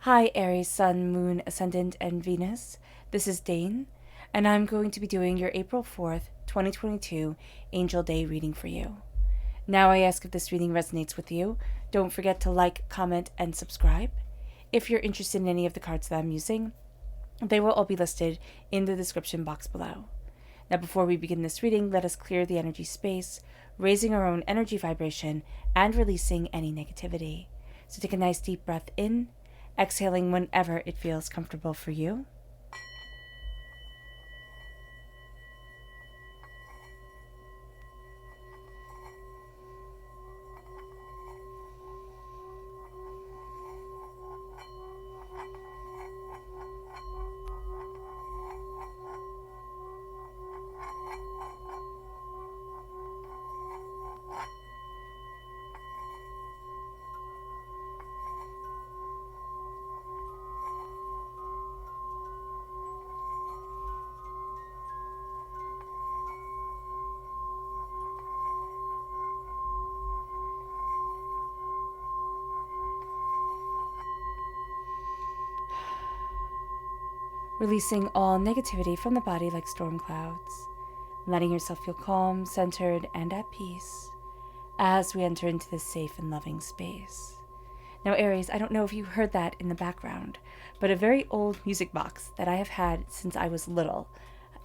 Hi, Aries, Sun, Moon, Ascendant, and Venus. This is Dane, and I'm going to be doing your April 4th, 2022 Angel Day reading for you. Now, I ask if this reading resonates with you. Don't forget to like, comment, and subscribe. If you're interested in any of the cards that I'm using, they will all be listed in the description box below. Now, before we begin this reading, let us clear the energy space, raising our own energy vibration and releasing any negativity. So take a nice deep breath in, exhaling whenever it feels comfortable for you. Releasing all negativity from the body like storm clouds, letting yourself feel calm, centered, and at peace as we enter into this safe and loving space. Now, Aries, I don't know if you heard that in the background, but a very old music box that I have had since I was little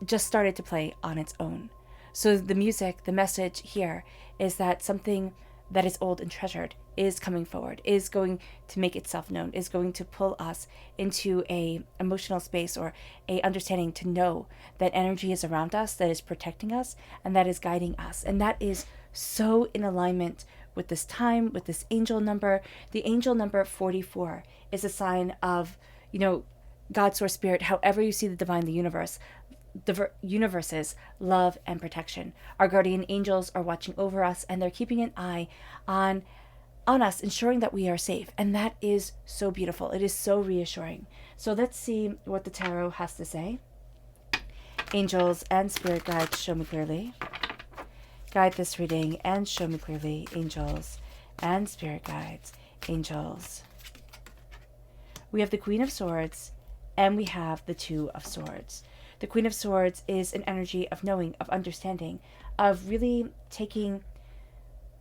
just started to play on its own. So the music, the message here is that something that is old and treasured is coming forward, is going to make itself known, is going to pull us into a emotional space or a understanding to know that energy is around us, that is protecting us, and that is guiding us. And that is so in alignment with this time, with this angel number. The angel number 44 is a sign of, God, Source, Spirit, however you see the divine, the universe's love and protection. Our guardian angels are watching over us, and they're keeping an eye on us, ensuring that we are safe. And that is so beautiful. It is so reassuring. So let's see what the tarot has to say. Angels and spirit guides, show me clearly. Guide this reading and show me clearly. Angels and spirit guides. Angels. We have the Queen of Swords and we have the Two of Swords. The Queen of Swords is an energy of knowing, of understanding, of really taking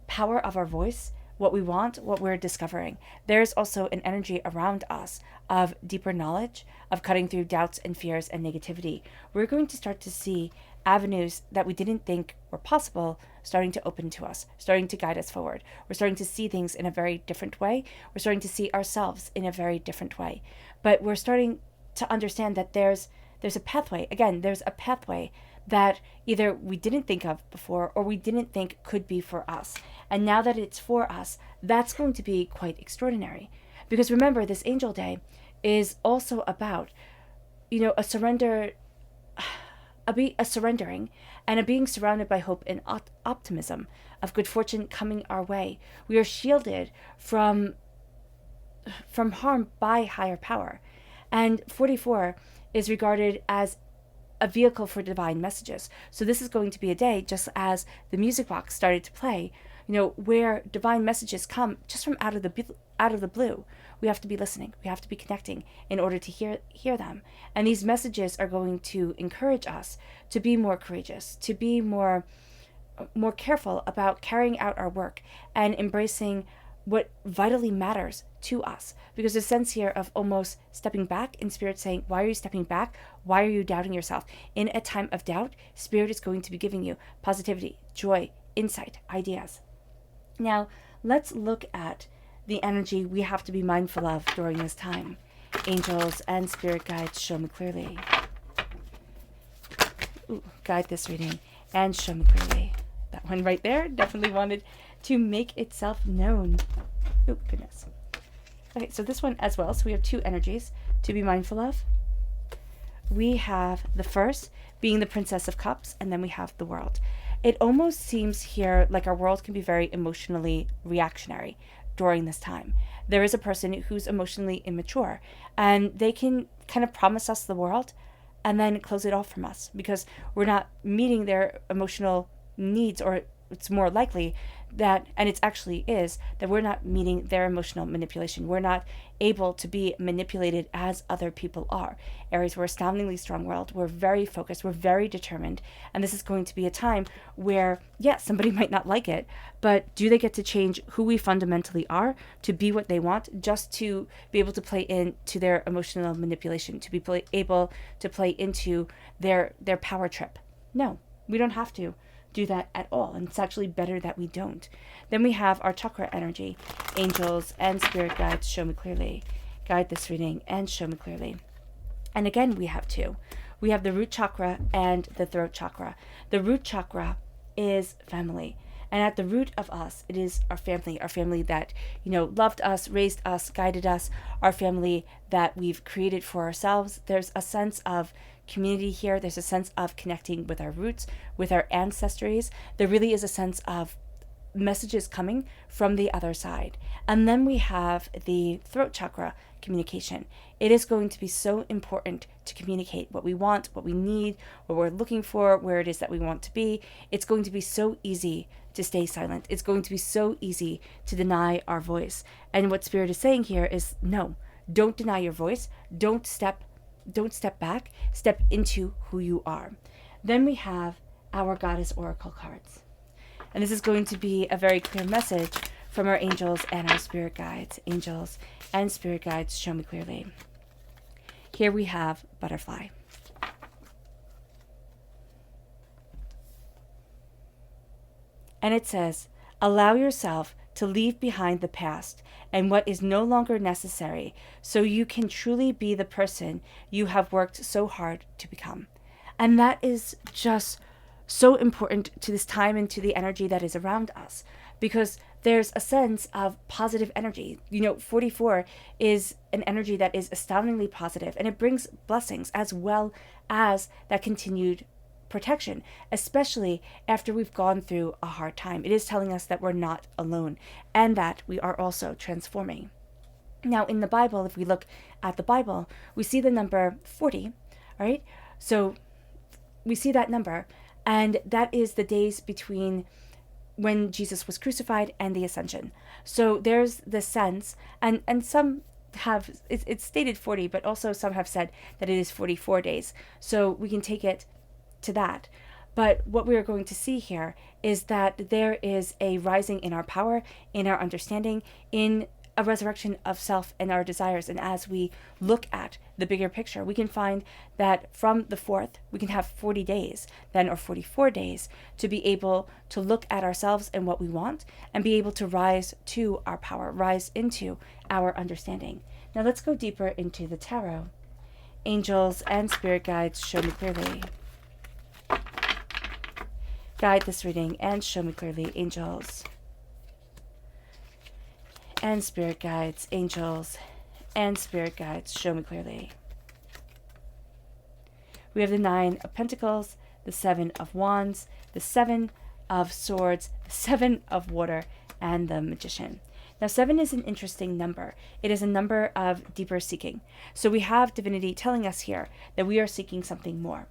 power of our voice, what we want, what we're discovering. There's also an energy around us of deeper knowledge, of cutting through doubts and fears and negativity. We're going to start to see avenues that we didn't think were possible starting to open to us, starting to guide us forward. We're starting to see things in a very different way. We're starting to see ourselves in a very different way. But we're starting to understand that there's a pathway. Again, there's a pathway that either we didn't think of before or we didn't think could be for us. And now that it's for us, that's going to be quite extraordinary. Because remember, this Angel Day is also about, a surrender, a surrendering and a being surrounded by hope and optimism of good fortune coming our way. We are shielded from harm by higher power. And 44 is regarded as a vehicle for divine messages. So this is going to be a day, just as the music box started to play, where divine messages come just from out of the blue. We have to be listening. We have to be connecting in order to hear them. And these messages are going to encourage us to be more courageous, to be more careful about carrying out our work and embracing what vitally matters to us. Because the sense here of almost stepping back, and Spirit saying, why are you stepping back? Why are you doubting yourself? In a time of doubt, Spirit is going to be giving you positivity, joy, insight, ideas. Now, let's look at the energy we have to be mindful of during this time. Angels and spirit guides, show me clearly. Guide this reading and show me clearly. That one right there definitely wanted to make itself known. Oh, goodness. Okay, so this one as well. So we have two energies to be mindful of. We have the first being the Princess of Cups, and then we have the World. It almost seems here like our world can be very emotionally reactionary during this time. There is a person who's emotionally immature, and they can kind of promise us the world and then close it off from us because we're not meeting their emotional needs, or it's more likely that, and it actually is, that we're not meeting their emotional manipulation. We're not able to be manipulated as other people are. Aries, we're astoundingly strong-willed. We're very focused. We're very determined. And this is going to be a time where, yes, somebody might not like it, but do they get to change who we fundamentally are to be what they want, just to be able to play into their emotional manipulation, to be able to play into their power trip? No, we don't have to do that at all, and it's actually better that we don't. Then we have our chakra energy. Angels and spirit guides, show me clearly. Guide this reading and show me clearly. And again, we have two. We have the root chakra and the throat chakra. The root chakra is family. And at the root of us, it is our family that, loved us, raised us, guided us, our family that we've created for ourselves. There's a sense of community here. There's a sense of connecting with our roots, with our ancestries. There really is a sense of messages coming from the other side. And then we have the throat chakra, communication. It is going to be so important to communicate what we want, what we need, what we're looking for, where it is that we want to be. It's going to be so easy to stay silent. It's going to be so easy to deny our voice. And what Spirit is saying here is, no, don't deny your voice. Don't step back. Step into who you are. Then we have our Goddess Oracle cards. And this is going to be a very clear message from our angels and our spirit guides. Angels and spirit guides, show me clearly. Here we have butterfly. And it says, allow yourself to leave behind the past and what is no longer necessary so you can truly be the person you have worked so hard to become. And that is just so important to this time and to the energy that is around us, because there's a sense of positive energy. 44 is an energy that is astoundingly positive, and it brings blessings as well as that continued protection, especially after we've gone through a hard time. It is telling us that we're not alone and that we are also transforming. Now, in the Bible, if we look at the Bible, we see the number 40, all right? So we see that number, and that is the days between when Jesus was crucified and the ascension. So there's the sense, and some have, it's stated 40, but also some have said that it is 44 days. So we can take it to that. But what we are going to see here is that there is a rising in our power, in our understanding, in a resurrection of self and our desires. And as we look at the bigger picture, we can find that from the 4th, we can have 40 days then, or 44 days, to be able to look at ourselves and what we want and be able to rise to our power, rise into our understanding. Now let's go deeper into the tarot. Angels and spirit guides, show me clearly. Guide this reading and show me clearly, angels and spirit guides. Angels and spirit guides, show me clearly. We have the 9 of Pentacles, the 7 of Wands, the 7 of Swords, the 7 of Water, and the Magician. Now, 7 is an interesting number. It is a number of deeper seeking. So we have divinity telling us here that we are seeking something more,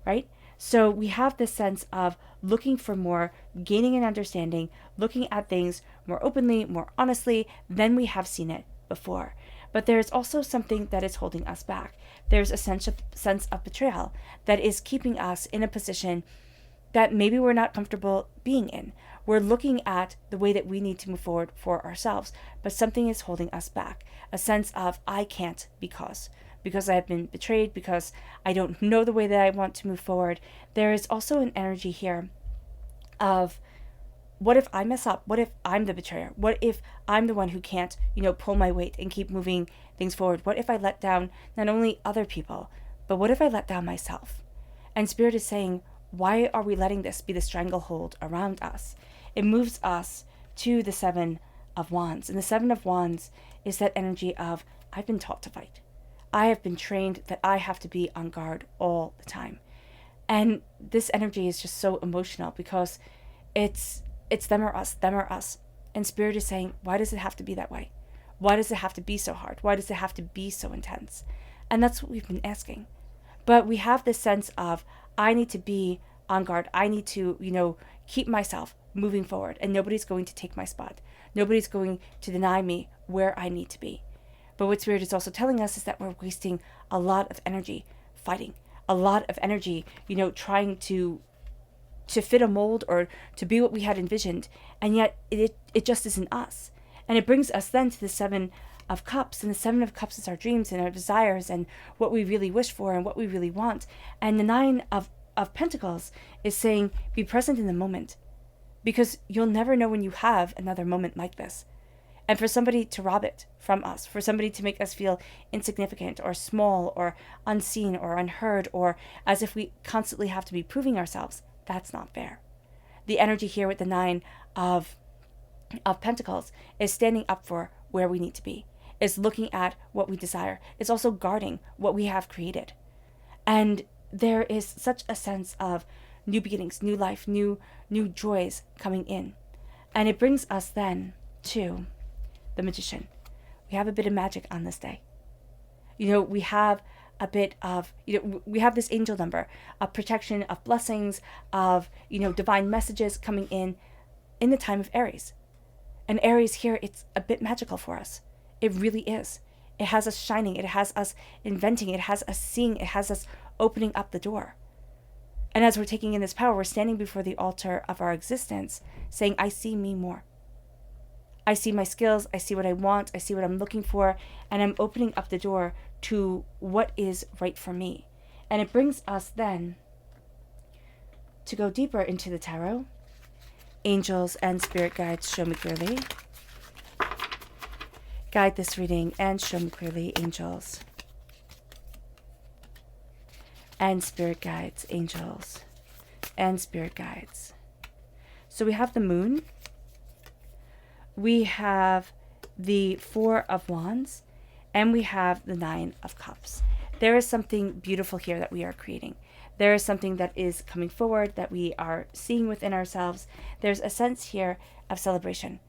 right? So we have this sense of looking for more, gaining an understanding, looking at things more openly, more honestly than we have seen it before. But there's also something that is holding us back. There's a sense of betrayal that is keeping us in a position that maybe we're not comfortable being in. We're looking at the way that we need to move forward for ourselves, but something is holding us back. A sense of, I can't because I have been betrayed, because I don't know the way that I want to move forward. There is also an energy here of, what if I mess up? What if I'm the betrayer? What if I'm the one who can't, pull my weight and keep moving things forward? What if I let down not only other people, but what if I let down myself? And Spirit is saying, why are we letting this be the stranglehold around us? It moves us to the 7 of Wands. And the 7 of Wands is that energy of, I've been taught to fight. I have been trained that I have to be on guard all the time. And this energy is just so emotional because it's them or us, them or us. And Spirit is saying, why does it have to be that way? Why does it have to be so hard? Why does it have to be so intense? And that's what we've been asking. But we have this sense of, I need to be on guard. I need to, keep myself moving forward, and nobody's going to take my spot. Nobody's going to deny me where I need to be. But what Spirit is also telling us is that we're wasting a lot of energy fighting, a lot of energy, trying to fit a mold or to be what we had envisioned, and yet it just isn't us. And it brings us then to the Seven of Cups, and the Seven of Cups is our dreams and our desires and what we really wish for and what we really want. And the Nine of Pentacles is saying, be present in the moment, because you'll never know when you have another moment like this. And for somebody to rob it from us, for somebody to make us feel insignificant or small or unseen or unheard, or as if we constantly have to be proving ourselves, that's not fair. The energy here with the Nine of Pentacles is standing up for where we need to be, is looking at what we desire, is also guarding what we have created. And there is such a sense of new beginnings, new life, new joys coming in. And it brings us then to the Magician. We have a bit of magic on this day. We have a bit of, we have this angel number of protection, of blessings, of, divine messages coming in the time of Aries. And Aries here, it's a bit magical for us. It really is. It has us shining. It has us inventing. It has us seeing. It has us opening up the door. And as we're taking in this power, we're standing before the altar of our existence saying, I see me more. I see my skills. I see what I want. I see what I'm looking for. And I'm opening up the door to what is right for me. And it brings us then to go deeper into the tarot. Angels and spirit guides, show me clearly. Guide this reading and show me clearly, angels. And spirit guides, angels. And spirit guides. So we have the moon. We have the Four of Wands. And we have the Nine of Cups. There is something beautiful here that we are creating. There is something that is coming forward that we are seeing within ourselves. There's a sense here of celebration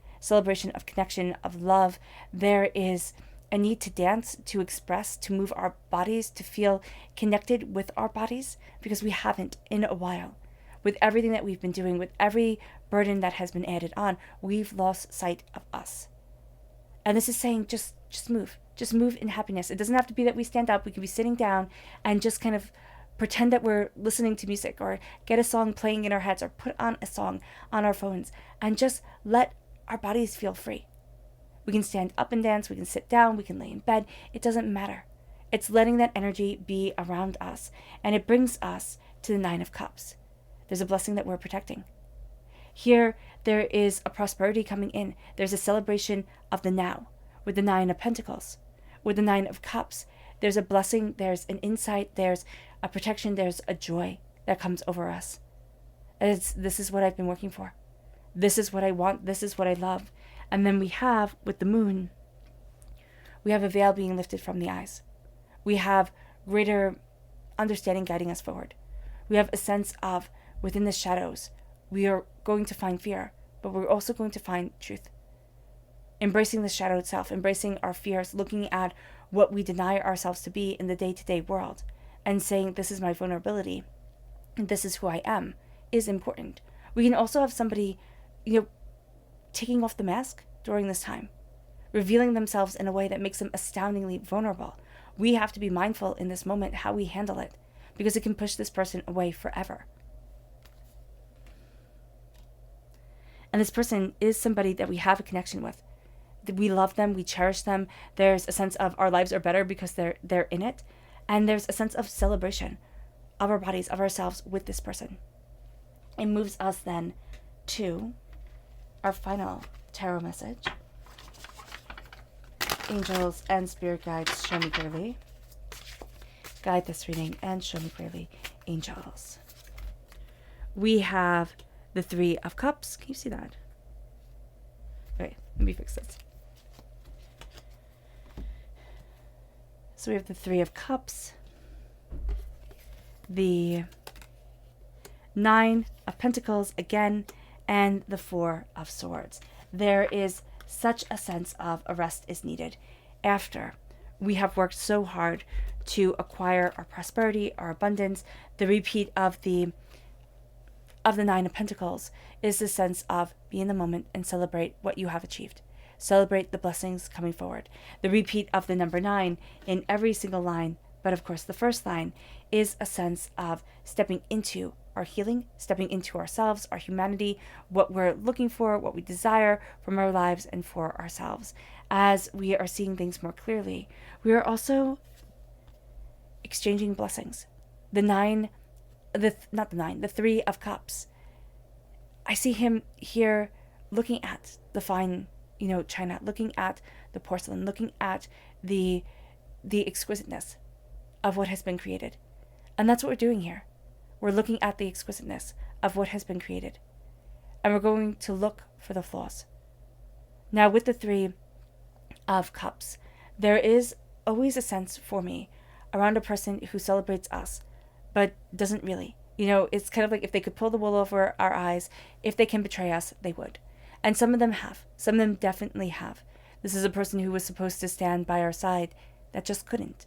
of connection, of love. There is a need to dance, to express, to move our bodies, to feel connected with our bodies, because we haven't in a while. With everything that we've been doing, with every burden that has been added on, we've lost sight of us. And this is saying, just move. Just move in happiness. It doesn't have to be that we stand up. We can be sitting down and just kind of pretend that we're listening to music, or get a song playing in our heads, or put on a song on our phones and just let our bodies feel free. We can stand up and dance. We can sit down. We can lay in bed. It doesn't matter. It's letting that energy be around us. And it brings us to the Nine of Cups. There's a blessing that we're protecting. Here, there is a prosperity coming in. There's a celebration of the now with the Nine of Pentacles. With the Nine of Cups, there's a blessing, there's an insight, there's a protection, there's a joy that comes over us. This is what I've been working for. This is what I want. This is what I love. And then we have, with the moon, we have a veil being lifted from the eyes. We have greater understanding guiding us forward. We have a sense of, within the shadows, we are going to find fear, but we're also going to find truth. Embracing the shadow itself, embracing our fears, looking at what we deny ourselves to be in the day-to-day world, and saying, this is my vulnerability, and this is who I am, is important. We can also have somebody, taking off the mask during this time, revealing themselves in a way that makes them astoundingly vulnerable. We have to be mindful in this moment how we handle it, because it can push this person away forever. And this person is somebody that we have a connection with. We love them, we cherish them. There's a sense of our lives are better because they're in it. And there's a sense of celebration of our bodies, of ourselves with this person. It moves us then to our final tarot message. Angels and spirit guides, show me clearly. Guide this reading and show me clearly, angels. We have the Three of Cups. Can you see that? Wait, let me fix this. So we have the Three of Cups, the Nine of Pentacles again, and the Four of Swords. There is such a sense of a rest is needed after we have worked so hard to acquire our prosperity, our abundance, the repeat of the of the Nine of Pentacles is the sense of be in the moment and celebrate what you have achieved. Celebrate the blessings coming forward. The repeat of the number 9 in every single line, but of course the first line, is a sense of stepping into our healing, stepping into ourselves, our humanity, what we're looking for, what we desire from our lives and for ourselves. As we are seeing things more clearly, we are also exchanging blessings. The Three of Cups. I see him here looking at the fine, china, looking at the porcelain, looking at the exquisiteness of what has been created. And that's what we're doing here. We're looking at the exquisiteness of what has been created. And we're going to look for the flaws. Now, with the Three of Cups, there is always a sense for me around a person who celebrates us, but doesn't really. It's kind of like if they could pull the wool over our eyes, if they can betray us, they would. And some of them have. Some of them definitely have. This is a person who was supposed to stand by our side that just couldn't.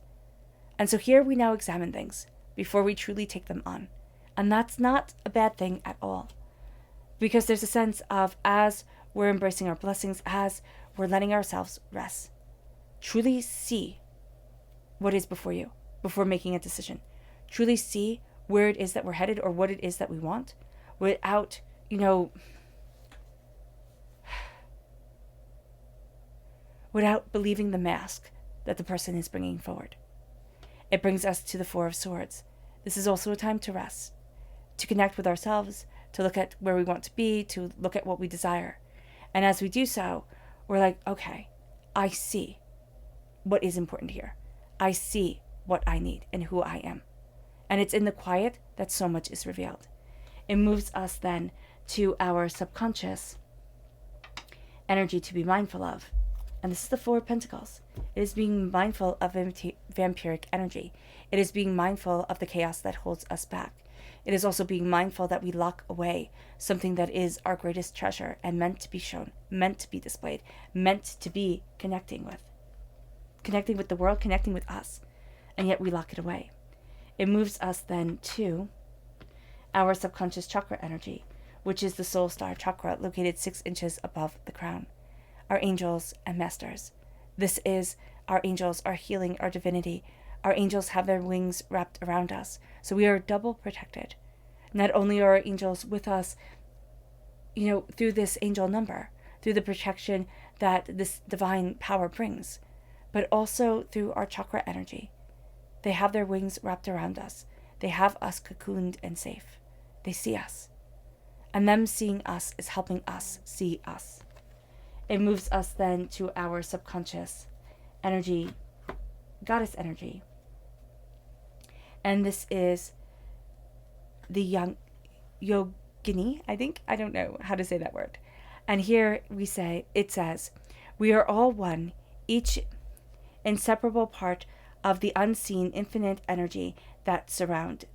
And so here we now examine things before we truly take them on. And that's not a bad thing at all. Because there's a sense of, as we're embracing our blessings, as we're letting ourselves rest, truly see what is before you before making a decision. Truly see where it is that we're headed or what it is that we want without, without believing the mask that the person is bringing forward. It brings us to the Four of Swords. This is also a time to rest, to connect with ourselves, to look at where we want to be, to look at what we desire. And as we do so, we're like, okay, I see what is important here. I see what I need and who I am. And it's in the quiet that so much is revealed. It moves us then to our subconscious energy to be mindful of. And this is the Four of Pentacles. It is being mindful of vampiric energy. It is being mindful of the chaos that holds us back. It is also being mindful that we lock away something that is our greatest treasure and meant to be shown, meant to be displayed, meant to be connecting with the world, connecting with us. And yet we lock it away. It moves us then to our subconscious chakra energy, which is the soul star chakra located 6 inches above the crown. Our angels and masters. This is our angels, our healing, our divinity. Our angels have their wings wrapped around us, so we are double protected. Not only are our angels with us, through this angel number, through the protection that this divine power brings, but also through our chakra energy. They have their wings wrapped around us. They have us cocooned and safe. They see us. And them seeing us is helping us see us. It moves us then to our subconscious energy, goddess energy. And this is the yogini, I think. I don't know how to say that word. And here it says, we are all one, each inseparable part of the unseen infinite energy that surrounds,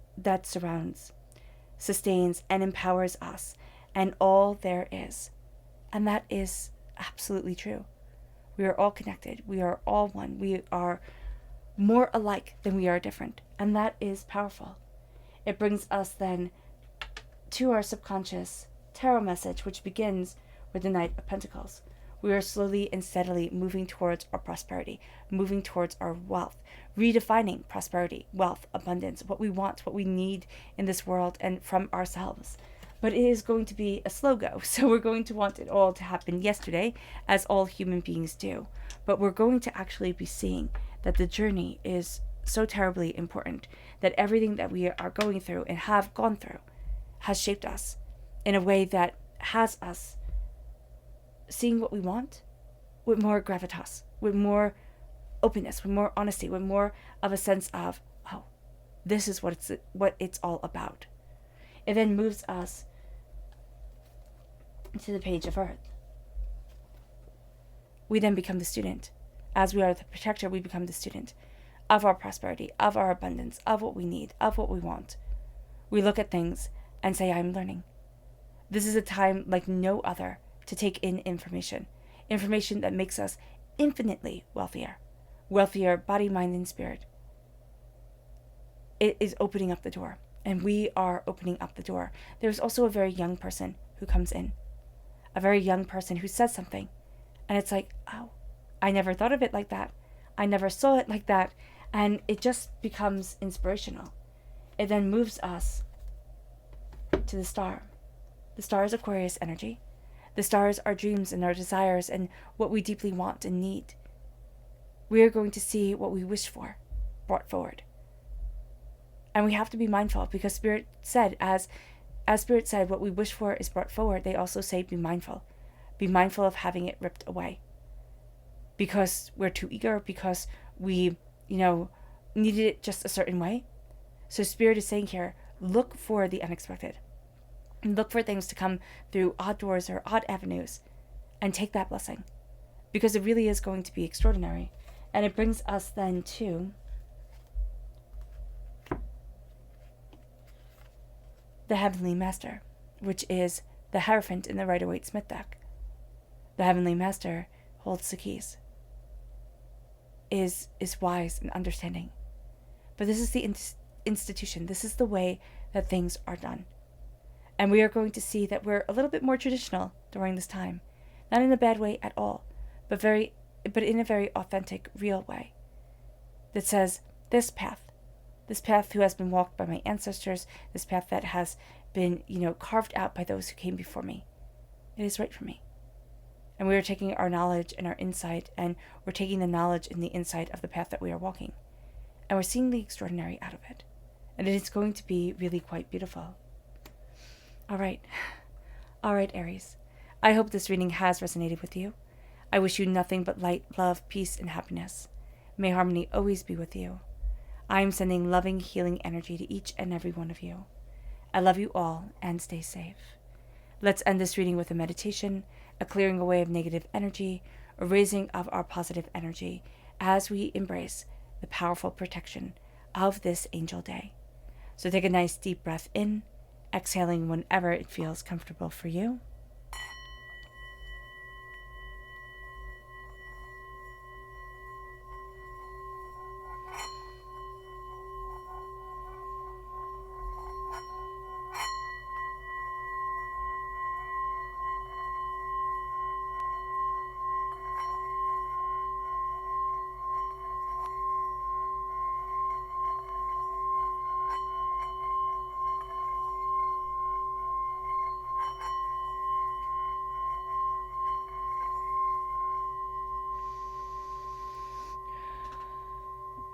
sustains, and empowers us, and all there is. And that is absolutely true. We are all connected. We are all one. We are more alike than we are different. And that is powerful. It brings us then to our subconscious tarot message, which begins with the Knight of Pentacles. We are slowly and steadily moving towards our prosperity, moving towards our wealth, redefining prosperity, wealth, abundance, what we want, what we need in this world and from ourselves. But it is going to be a slow go, so we're going to want it all to happen yesterday, as all human beings do. But we're going to actually be seeing that the journey is so terribly important, that everything that we are going through and have gone through has shaped us in a way that has us seeing what we want with more gravitas, with more openness, with more honesty, with more of a sense of, oh, this is what it's all about. It then moves us to the Page of Earth. We then become the student. As we are the protector, we become the student of our prosperity, of our abundance, of what we need, of what we want. We look at things and say, I'm learning. This is a time like no other to take in information that makes us infinitely wealthier body, mind, and spirit. It is opening up the door, and we are opening up the door. There's also a very young person who comes in, a very young person who says something, and it's like, oh, I never thought of it like that. I never saw it like that. And it just becomes inspirational. It then moves us to the star. The star is Aquarius energy. The star is our dreams and our desires and what we deeply want and need. We are going to see what we wish for brought forward. And we have to be mindful, because Spirit said, as Spirit said, what we wish for is brought forward. They also say, be mindful. Be mindful of having it ripped away. Because we're too eager, because we, needed it just a certain way. So Spirit is saying here, look for the unexpected. And look for things to come through odd doors or odd avenues. And take that blessing. Because it really is going to be extraordinary. And it brings us then to the Heavenly Master, which is the Hierophant in the Rider-Waite-Smith deck. The Heavenly Master holds the keys, is wise and understanding. But this is the institution. This is the way that things are done. And we are going to see that we're a little bit more traditional during this time. Not in a bad way at all, but in a very authentic, real way. That says, this path who has been walked by my ancestors, this path that has been, carved out by those who came before me, it is right for me. And we are taking our knowledge and our insight, and we're taking the knowledge and the insight of the path that we are walking. And we're seeing the extraordinary out of it. And it is going to be really quite beautiful. All right, Aries. I hope this reading has resonated with you. I wish you nothing but light, love, peace, and happiness. May harmony always be with you. I am sending loving, healing energy to each and every one of you. I love you all, and stay safe. Let's end this reading with a meditation, a clearing away of negative energy, a raising of our positive energy as we embrace the powerful protection of this angel day. So take a nice deep breath in, exhaling whenever it feels comfortable for you.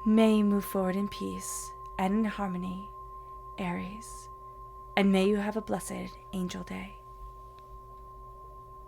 May you move forward in peace and in harmony, Aries, and may you have a blessed angel day.